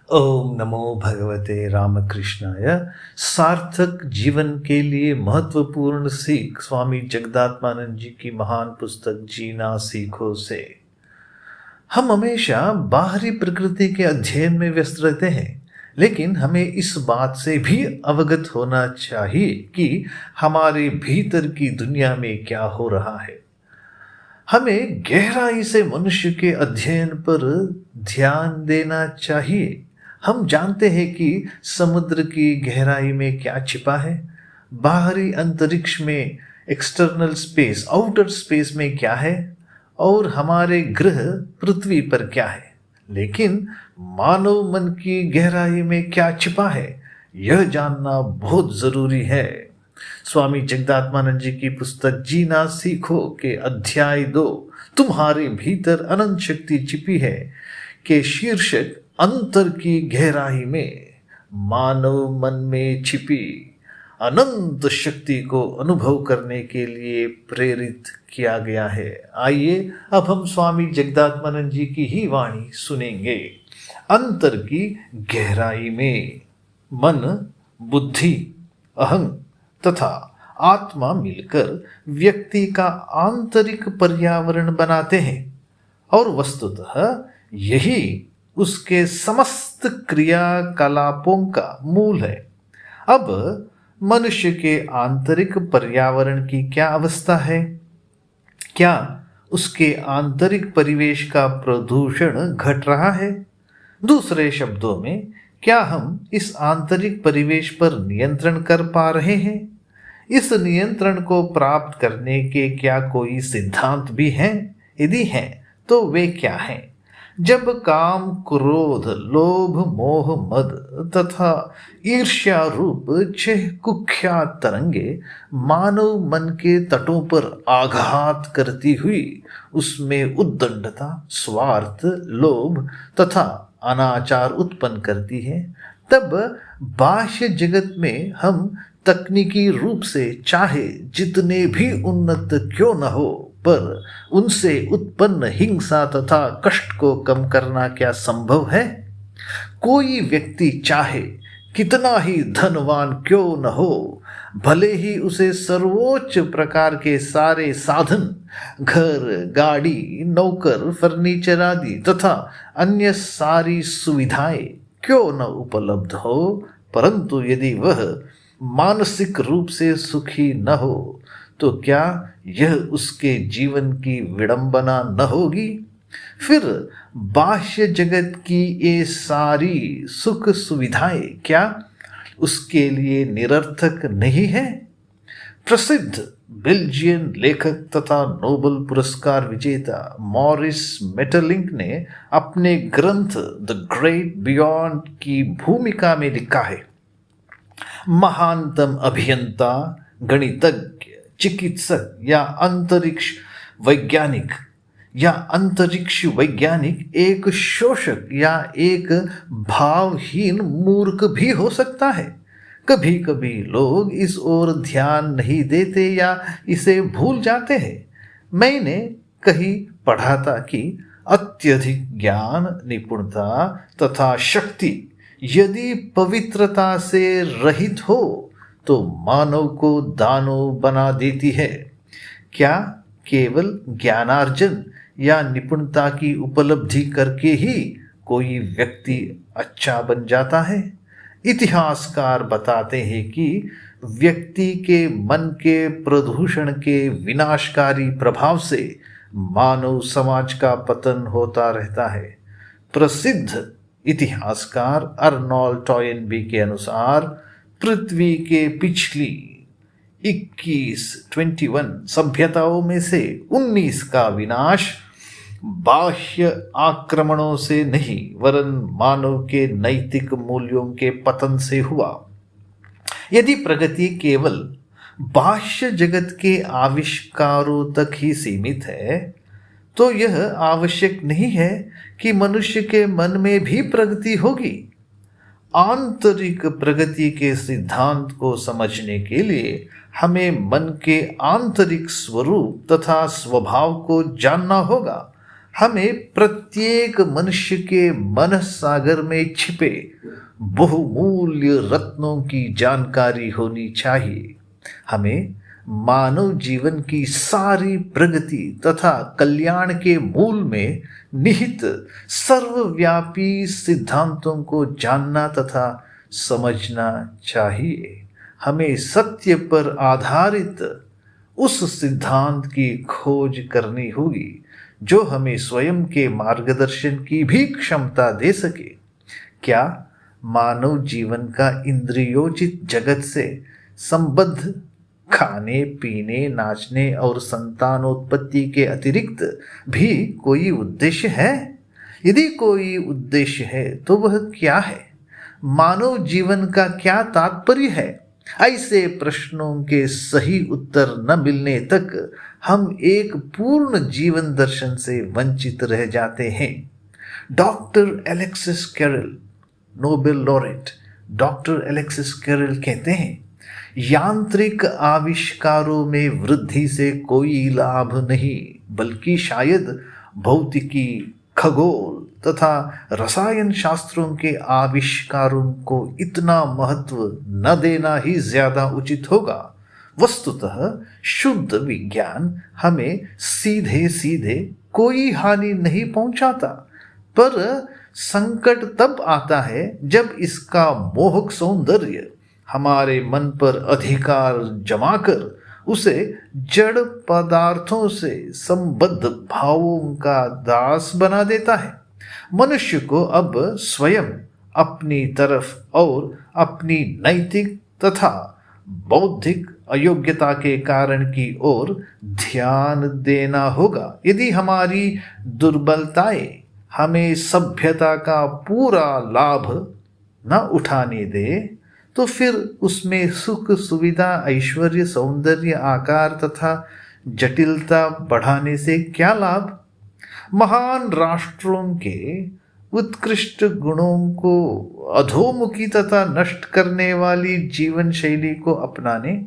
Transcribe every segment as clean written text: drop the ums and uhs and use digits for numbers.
ओम नमो भगवते रामकृष्णाय। सार्थक जीवन के लिए महत्वपूर्ण सीख स्वामी जगदात्मानंद जी की महान पुस्तक जीना सीखो से। हम हमेशा बाहरी प्रकृति के अध्ययन में व्यस्त रहते हैं, लेकिन हमें इस बात से भी अवगत होना चाहिए कि हमारे भीतर की दुनिया में क्या हो रहा है। हमें गहराई से मनुष्य के अध्ययन पर ध्यान देना चाहिए। हम जानते हैं कि समुद्र की गहराई में क्या छिपा है, बाहरी अंतरिक्ष में एक्सटर्नल स्पेस, आउटर स्पेस में क्या है, और हमारे ग्रह पृथ्वी पर क्या है। लेकिन मानव मन की गहराई में क्या छिपा है, यह जानना बहुत जरूरी है। स्वामी जगदात्मानंद जी की पुस्तक जीना सीखो के अध्याय 2 तुम्हारे भीतर अनंत शक्ति छिपी है के शीर्षक अंतर की गहराई में मानव मन में छिपी अनंत शक्ति को अनुभव करने के लिए प्रेरित किया गया है। आइए अब हम स्वामी जगदात्मानंद जी की ही वाणी सुनेंगे। अंतर की गहराई में मन, बुद्धि, अहं तथा आत्मा मिलकर व्यक्ति का आंतरिक पर्यावरण बनाते हैं और वस्तुतः यही उसके समस्त क्रियाकलापों का मूल है। अब मनुष्य के आंतरिक पर्यावरण की क्या अवस्था है? क्या उसके आंतरिक परिवेश का प्रदूषण घट रहा है? दूसरे शब्दों में, क्या हम इस आंतरिक परिवेश पर नियंत्रण कर पा रहे हैं? इस नियंत्रण को प्राप्त करने के क्या कोई सिद्धांत भी हैं? यदि हैं तो वे क्या हैं? जब काम, क्रोध, लोभ, मोह, मद तथा ईर्ष्या रूप 6 कुख्यात तरंगे मानव मन के तटों पर आघात करती हुई उसमें उद्दंडता, स्वार्थ, लोभ तथा अनाचार उत्पन्न करती है, तब बाह्य जगत में हम तकनीकी रूप से चाहे जितने भी उन्नत क्यों न हो, पर उनसे उत्पन्न हिंसा तथा कष्ट को कम करना क्या संभव है? कोई व्यक्ति चाहे कितना ही धनवान क्यों न हो, भले ही उसे सर्वोच्च प्रकार के सारे साधन, घर, गाड़ी, नौकर, फर्नीचर आदि तथा अन्य सारी सुविधाएं क्यों न उपलब्ध हो, परंतु यदि वह मानसिक रूप से सुखी न हो, तो क्या यह उसके जीवन की विडंबना न होगी? फिर बाह्य जगत की ये सारी सुख सुविधाएं क्या उसके लिए निरर्थक नहीं है? प्रसिद्ध बेल्जियन लेखक तथा नोबेल पुरस्कार विजेता मॉरिस मेटरलिंक ने अपने ग्रंथ द ग्रेट बियॉन्ड की भूमिका में लिखा है, महानतम अभियंता, गणितज्ञ, चिकित्सक या अंतरिक्ष वैज्ञानिक एक शोषक या एक भावहीन मूर्ख भी हो सकता है। कभी कभी लोग इस ओर ध्यान नहीं देते या इसे भूल जाते हैं। मैंने कहीं पढ़ा था कि अत्यधिक ज्ञान, निपुणता तथा शक्ति यदि पवित्रता से रहित हो तो मानव को दानव बना देती है। क्या केवल ज्ञानार्जन या निपुणता की उपलब्धि करके ही कोई व्यक्ति अच्छा बन जाता है? इतिहासकार बताते हैं कि व्यक्ति के मन के प्रदूषण के विनाशकारी प्रभाव से मानव समाज का पतन होता रहता है। प्रसिद्ध इतिहासकार अर्नोल्ड टॉयनबी के अनुसार पृथ्वी के पिछली 21 सभ्यताओं में से 19 का विनाश बाह्य आक्रमणों से नहीं, वरन मानव के नैतिक मूल्यों के पतन से हुआ। यदि प्रगति केवल बाह्य जगत के आविष्कारों तक ही सीमित है, तो यह आवश्यक नहीं है कि मनुष्य के मन में भी प्रगति होगी। आंतरिक प्रगति के सिद्धांत को समझने के लिए हमें मन के आंतरिक स्वरूप तथा स्वभाव को जानना होगा। हमें प्रत्येक मनुष्य के मन सागर में छिपे बहुमूल्य रत्नों की जानकारी होनी चाहिए। हमें मानव जीवन की सारी प्रगति तथा कल्याण के मूल में निहित सर्वव्यापी सिद्धांतों को जानना तथा समझना चाहिए। हमें सत्य पर आधारित उस सिद्धांत की खोज करनी होगी जो हमें स्वयं के मार्गदर्शन की भी क्षमता दे सके। क्या मानव जीवन का इंद्रियोचित जगत से संबद्ध खाने पीने नाचने और संतानोत्पत्ति के अतिरिक्त भी कोई उद्देश्य है? यदि कोई उद्देश्य है तो वह क्या है? मानव जीवन का क्या तात्पर्य है? ऐसे प्रश्नों के सही उत्तर न मिलने तक हम एक पूर्ण जीवन दर्शन से वंचित रह जाते हैं। Doctor Alexis Carrel, Nobel laureate doctor Alexis Carrel कहते हैं, यांत्रिक आविष्कारों में वृद्धि से कोई लाभ नहीं, बल्कि शायद भौतिकी, खगोल तथा रसायन शास्त्रों के आविष्कारों को इतना महत्व न देना ही ज्यादा उचित होगा। वस्तुतः शुद्ध विज्ञान हमें सीधे सीधे कोई हानि नहीं पहुंचाता, पर संकट तब आता है जब इसका मोहक सौंदर्य हमारे मन पर अधिकार जमाकर उसे जड़ पदार्थों से संबद्ध भावों का दास बना देता है। मनुष्य को अब स्वयं अपनी तरफ और अपनी नैतिक तथा बौद्धिक अयोग्यता के कारण की ओर ध्यान देना होगा। यदि हमारी दुर्बलताएं हमें सभ्यता का पूरा लाभ न उठाने दे तो फिर उसमें सुख सुविधा ऐश्वर्य सौंदर्य आकार तथा जटिलता बढ़ाने से क्या लाभ? महान राष्ट्रों के उत्कृष्ट गुणों को अधोमुखी तथा नष्ट करने वाली जीवन शैली को अपनाने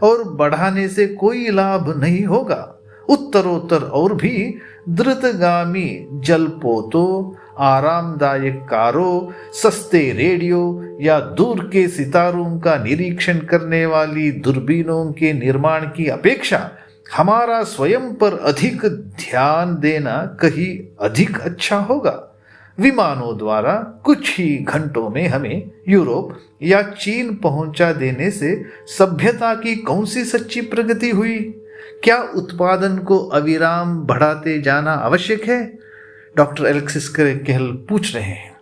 और बढ़ाने से कोई लाभ नहीं होगा। उत्तरोत्तर और भी द्रुतगामी जलपोतों, आरामदायक कारों, सस्ते रेडियो या दूर के सितारों का निरीक्षण करने वाली दूरबीनों के निर्माण की अपेक्षा हमारा स्वयं पर अधिक ध्यान देना कहीं अधिक अच्छा होगा। विमानों द्वारा कुछ ही घंटों में हमें यूरोप या चीन पहुंचा देने से सभ्यता की कौन सी सच्ची प्रगति हुई? क्या उत्पादन को अविराम बढ़ाते जाना आवश्यक है? डॉक्टर एलेक्सिस कैरल पूछ रहे हैं,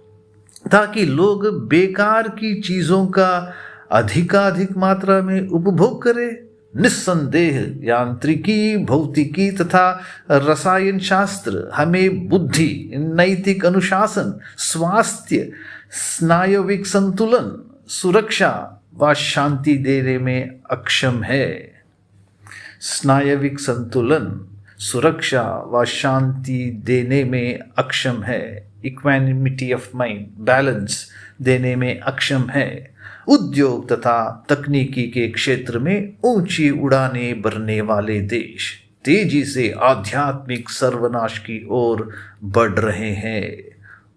ताकि लोग बेकार की चीजों का अधिकाधिक मात्रा में उपभोग करें। निस्संदेह यांत्रिकी, भौतिकी तथा रसायन शास्त्र हमें बुद्धि, नैतिक अनुशासन, स्वास्थ्य, स्नायविक संतुलन, सुरक्षा व शांति देने में अक्षम है। स्नायविक संतुलन, सुरक्षा व शांति देने में अक्षम है। इक्वानिमिटी ऑफ माइंड, बैलेंस देने में अक्षम है। उद्योग तथा तकनीकी के क्षेत्र में ऊंची उड़ानें भरने वाले देश तेजी से आध्यात्मिक सर्वनाश की ओर बढ़ रहे हैं।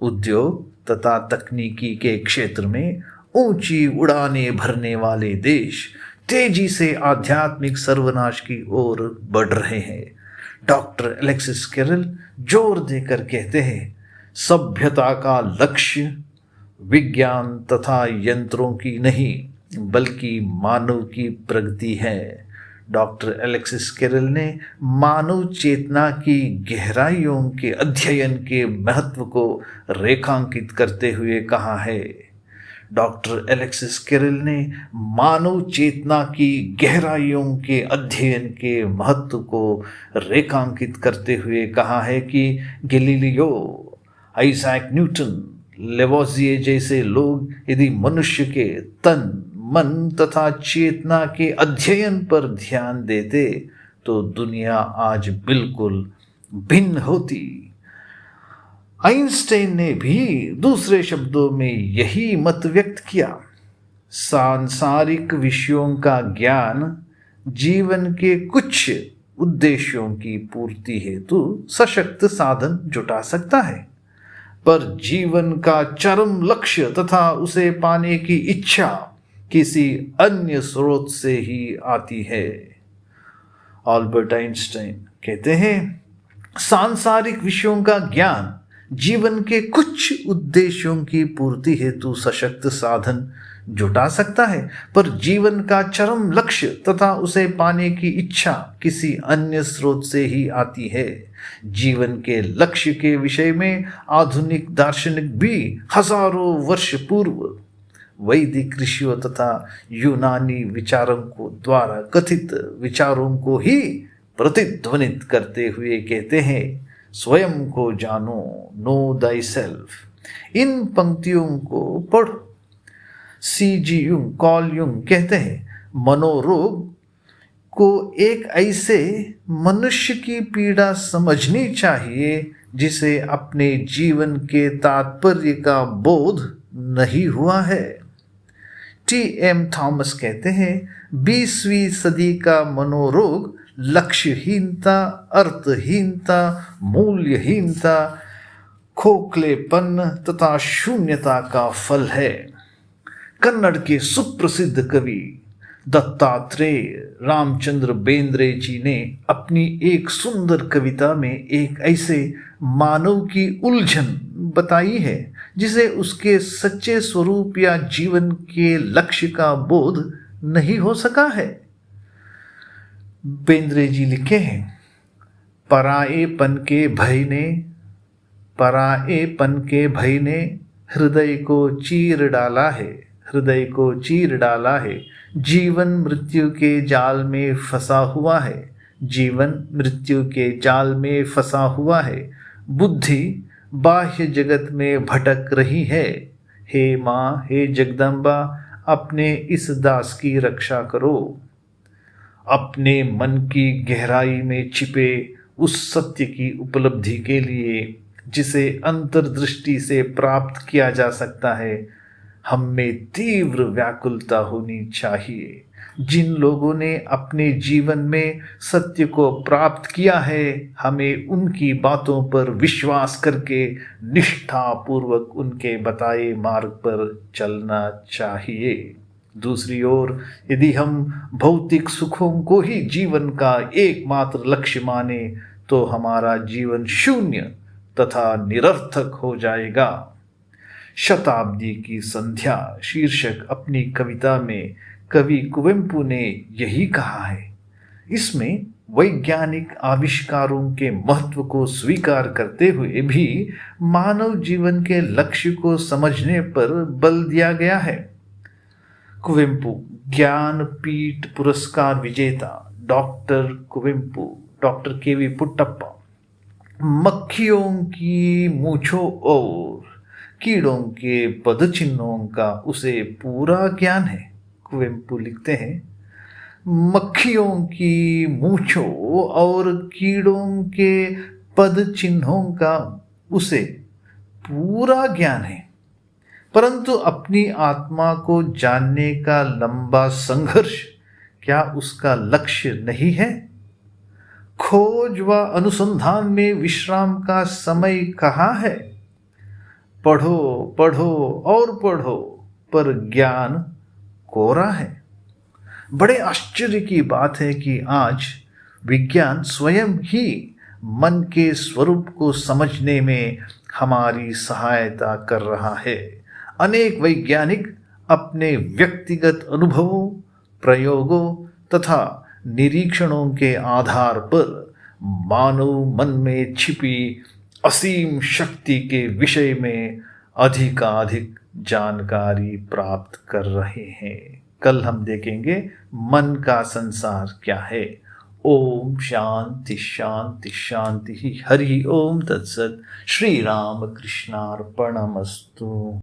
उद्योग तथा तकनीकी के क्षेत्र में ऊंची उड़ानें भरने वाले देश तेजी से आध्यात्मिक सर्वनाश की ओर बढ़ रहे हैं। डॉक्टर एलेक्सिस कैरल जोर देकर कहते हैं, सभ्यता का लक्ष्य विज्ञान तथा यंत्रों की नहीं बल्कि मानव की प्रगति है। डॉक्टर एलेक्सिस कैरल ने मानव चेतना की गहराइयों के अध्ययन के महत्व को रेखांकित करते हुए कहा है। डॉक्टर एलेक्सिस कैरल ने मानव चेतना की गहराइयों के अध्ययन के महत्व को रेखांकित करते हुए कहा है कि गैलीलियो, आइजैक न्यूटन, लेवोजिए जैसे लोग यदि मनुष्य के तन, मन तथा चेतना के अध्ययन पर ध्यान देते तो दुनिया आज बिल्कुल भिन्न होती। आइंस्टाइन ने भी दूसरे शब्दों में यही मत व्यक्त किया। सांसारिक विषयों का ज्ञान जीवन के कुछ उद्देश्यों की पूर्ति हेतु सशक्त साधन जुटा सकता है, पर जीवन का चरम लक्ष्य तथा उसे पाने की इच्छा किसी अन्य स्रोत से ही आती है। अल्बर्ट आइंस्टाइन कहते हैं, सांसारिक विषयों का ज्ञान जीवन के कुछ उद्देश्यों की पूर्ति हेतु सशक्त साधन जुटा सकता है, पर जीवन का चरम लक्ष्य तथा उसे पाने की इच्छा किसी अन्य स्रोत से ही आती है। जीवन के लक्ष्य के विषय में आधुनिक दार्शनिक भी हजारों वर्ष पूर्व वैदिक ऋषियों तथा यूनानी विचारकों द्वारा कथित विचारों को ही प्रतिध्वनित करते हुए कहते हैं, स्वयं को जानो, नो दाई सेल्फ। इन पंक्तियों को पढ़ो। C.G. युंग, कॉल युंग कहते हैं, मनोरोग को एक ऐसे मनुष्य की पीड़ा समझनी चाहिए जिसे अपने जीवन के तात्पर्य का बोध नहीं हुआ है। T.M. थॉमस कहते हैं, 20वीं सदी का मनोरोग लक्ष्यहीनता, अर्थहीनता, मूल्यहीनता, खोखलेपन तथा शून्यता का फल है। कन्नड़ के सुप्रसिद्ध कवि दत्तात्रेय रामचंद्र बेंद्रे जी ने अपनी एक सुंदर कविता में एक ऐसे मानव की उलझन बताई है जिसे उसके सच्चे स्वरूप या जीवन के लक्ष्य का बोध नहीं हो सका है। बेंद्रे जी लिखे हैं, पराएपन के भय ने हृदय को चीर डाला है, हृदय को चीर डाला है। जीवन मृत्यु के जाल में फंसा हुआ है, जीवन मृत्यु के जाल में फंसा हुआ है। बुद्धि बाह्य जगत में भटक रही है। हे माँ, हे जगदम्बा, अपने इस दास की रक्षा करो। अपने मन की गहराई में छिपे उस सत्य की उपलब्धि के लिए जिसे अंतर्दृष्टि से प्राप्त किया जा सकता है, हम में तीव्र व्याकुलता होनी चाहिए। जिन लोगों ने अपने जीवन में सत्य को प्राप्त किया है, हमें उनकी बातों पर विश्वास करके निष्ठापूर्वक उनके बताए मार्ग पर चलना चाहिए। दूसरी ओर यदि हम भौतिक सुखों को ही जीवन का एकमात्र लक्ष्य माने तो हमारा जीवन शून्य तथा निरर्थक हो जाएगा। शताब्दी की संध्या शीर्षक अपनी कविता में कवि कुवेंपु ने यही कहा है। इसमें वैज्ञानिक आविष्कारों के महत्व को स्वीकार करते हुए भी मानव जीवन के लक्ष्य को समझने पर बल दिया गया है। कुवेंपु ज्ञानपीठ पुरस्कार विजेता doctor Kuvempu, doctor KV. Puttappa, मक्खियों की मूंछों और कीड़ों के पद चिन्हों का उसे पूरा ज्ञान है। कुवेंपु लिखते हैं, मक्खियों की मूंछों और कीड़ों के पद चिन्हों का उसे पूरा ज्ञान है, परंतु अपनी आत्मा को जानने का लंबा संघर्ष क्या उसका लक्ष्य नहीं है? खोज व अनुसंधान में विश्राम का समय कहाँ है? पढ़ो पढ़ो और पढ़ो, पर ज्ञान कोरा है। बड़े आश्चर्य की बात है कि आज विज्ञान स्वयं ही मन के स्वरूप को समझने में हमारी सहायता कर रहा है। अनेक वैज्ञानिक अपने व्यक्तिगत अनुभवों, प्रयोगों तथा निरीक्षणों के आधार पर मानव मन में छिपी असीम शक्ति के विषय में अधिकाधिक जानकारी प्राप्त कर रहे हैं। कल हम देखेंगे मन का संसार क्या है। ओम शांति शांति शांति। हरि ओम तत्सत। श्री राम कृष्णार्पणमस्तु।